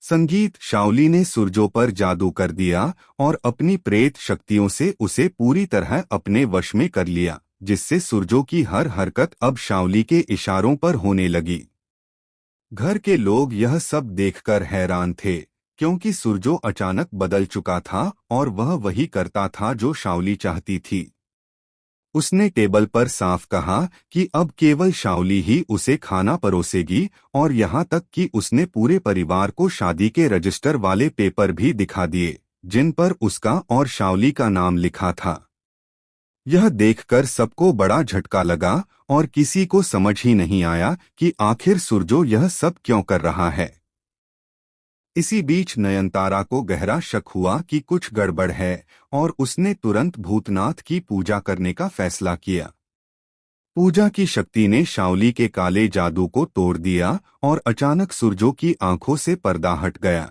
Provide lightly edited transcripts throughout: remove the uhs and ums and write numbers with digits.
संगीत शाओली ने सुरजो पर जादू कर दिया और अपनी प्रेत शक्तियों से उसे पूरी तरह अपने वश में कर लिया, जिससे सुरजो की हर हरकत अब शाओली के इशारों पर होने लगी। घर के लोग यह सब देखकर हैरान थे, क्योंकि सुरजो अचानक बदल चुका था और वह वही करता था जो शाओली चाहती थी। उसने टेबल पर साफ कहा कि अब केवल शाओली ही उसे खाना परोसेगी, और यहाँ तक कि उसने पूरे परिवार को शादी के रजिस्टर वाले पेपर भी दिखा दिए, जिन पर उसका और शाओली का नाम लिखा था। यह देखकर सबको बड़ा झटका लगा और किसी को समझ ही नहीं आया कि आखिर सुरजो यह सब क्यों कर रहा है। इसी बीच नयनतारा को गहरा शक हुआ कि कुछ गड़बड़ है और उसने तुरंत भूतनाथ की पूजा करने का फैसला किया। पूजा की शक्ति ने शाओली के काले जादू को तोड़ दिया और अचानक सुरजो की आंखों से पर्दा हट गया।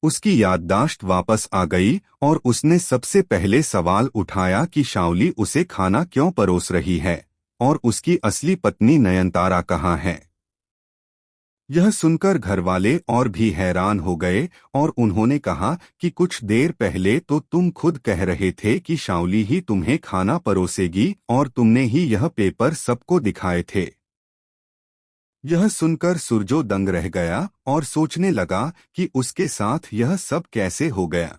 उसकी याददाश्त वापस आ गई और उसने सबसे पहले सवाल उठाया कि शाओली उसे खाना क्यों परोस रही है और उसकी असली पत्नी नयनतारा कहाँ है। यह सुनकर घरवाले और भी हैरान हो गए और उन्होंने कहा कि कुछ देर पहले तो तुम खुद कह रहे थे कि शाओली ही तुम्हें खाना परोसेगी और तुमने ही यह पेपर सबको दिखाए थे। यह सुनकर सुरजो दंग रह गया और सोचने लगा कि उसके साथ यह सब कैसे हो गया।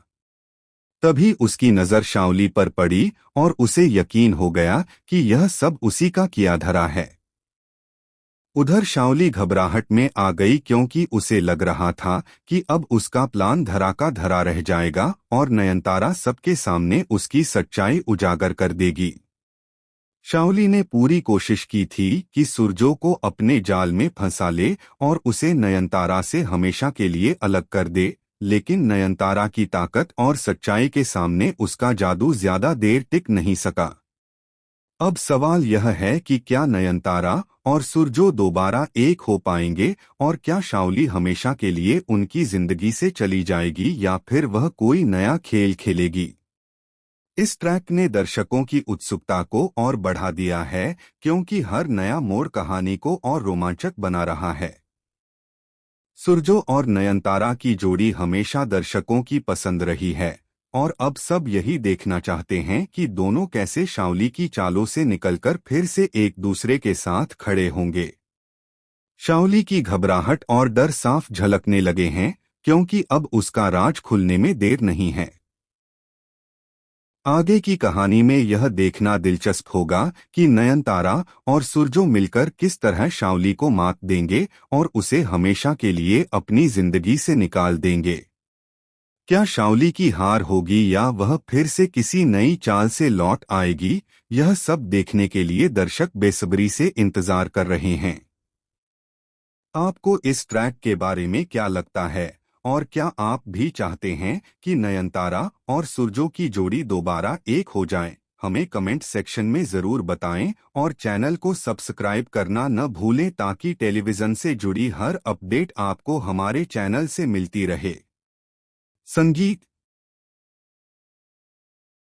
तभी उसकी नज़र शाओली पर पड़ी और उसे यकीन हो गया कि यह सब उसी का किया धरा है। उधर शाओली घबराहट में आ गई, क्योंकि उसे लग रहा था कि अब उसका प्लान धरा का धरा रह जाएगा और नयनतारा सबके सामने उसकी सच्चाई उजागर कर देगी। शाओली ने पूरी कोशिश की थी कि सुरजो को अपने जाल में फंसा ले और उसे नयनतारा से हमेशा के लिए अलग कर दे, लेकिन नयनतारा की ताकत और सच्चाई के सामने उसका जादू ज्यादा देर टिक नहीं सका। अब सवाल यह है कि क्या नयनतारा और सुरजो दोबारा एक हो पाएंगे और क्या शाओली हमेशा के लिए उनकी जिंदगी से चली जाएगी या फिर वह कोई नया खेल खेलेगी। इस ट्रैक ने दर्शकों की उत्सुकता को और बढ़ा दिया है, क्योंकि हर नया मोड़ कहानी को और रोमांचक बना रहा है। सुरजो और नयनतारा की जोड़ी हमेशा दर्शकों की पसंद रही है और अब सब यही देखना चाहते हैं कि दोनों कैसे शाओली की चालों से निकलकर फिर से एक दूसरे के साथ खड़े होंगे। शाओली की घबराहट और डर साफ झलकने लगे हैं, क्योंकि अब उसका राज खुलने में देर नहीं है। आगे की कहानी में यह देखना दिलचस्प होगा कि नयनतारा और सुरजो मिलकर किस तरह शाओली को मात देंगे और उसे हमेशा के लिए अपनी जिंदगी से निकाल देंगे। क्या शाओली की हार होगी या वह फिर से किसी नई चाल से लौट आएगी, यह सब देखने के लिए दर्शक बेसब्री से इंतजार कर रहे हैं। आपको इस ट्रैक के बारे में क्या लगता है और क्या आप भी चाहते हैं कि नयनतारा और सुरजो की जोड़ी दोबारा एक हो जाए? हमें कमेंट सेक्शन में ज़रूर बताएं और चैनल को सब्सक्राइब करना न भूलें ताकि टेलीविज़न से जुड़ी हर अपडेट आपको हमारे चैनल से मिलती रहे। संगीत